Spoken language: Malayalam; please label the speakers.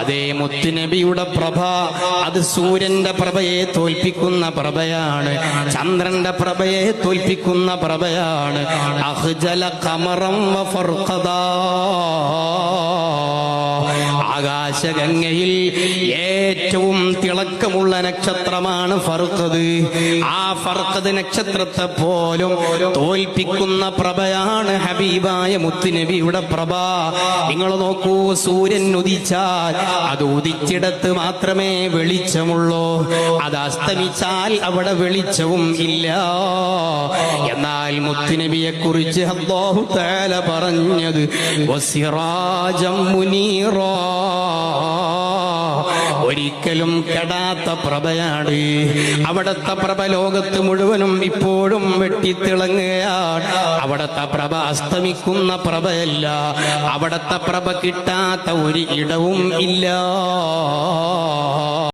Speaker 1: അതേ മുത്തുനബിയുടെ പ്രഭ അത് സൂര്യന്റെ പ്രഭയെ തോൽപ്പിക്കുന്ന പ്രഭയാണ്, ചന്ദ്രന്റെ പ്രഭയെ തോൽപ്പിക്കുന്ന പ്രഭയാണ്. അഹ്ജല ഖമറം വഫർഖദാ, ആകാശഗംഗയിൽ ഏറ്റവും തിളക്കമുള്ള നക്ഷത്രമാണ് ഫർഖദ്. ആ ഫർഖദ് നക്ഷത്രത്തെ പോലും തോൽപ്പിക്കുന്ന പ്രഭയാണ് ഹബീബായ മുത്തുനബിയുടെ പ്രഭ. നിങ്ങൾ നോക്കൂ, സൂര്യൻ ഉദിച്ചാൽ അത് ഉദിച്ചിടത്ത് മാത്രമേ വെളിച്ചമുള്ളൂ, അത് അസ്തമിച്ചാൽ അവിടെ വെളിച്ചവും ഇല്ല. എന്നാൽ മുത്തുനബിയെ കുറിച്ച് അല്ലാഹു തആല പറഞ്ഞത് വസിറാജം മുനീറാ, ഒരിക്കലും കെടാത്ത പ്രഭയാണ്. അവിടത്തെ പ്രഭ ലോകത്ത് മുഴുവനും ഇപ്പോഴും വെട്ടിത്തിളങ്ങുകയാണ്. അവിടത്തെ പ്രഭ അസ്തമിക്കുന്ന പ്രഭയല്ല, അവിടത്തെ പ്രഭ കിട്ടാത്ത ഒരു ഇടവും ഇല്ല.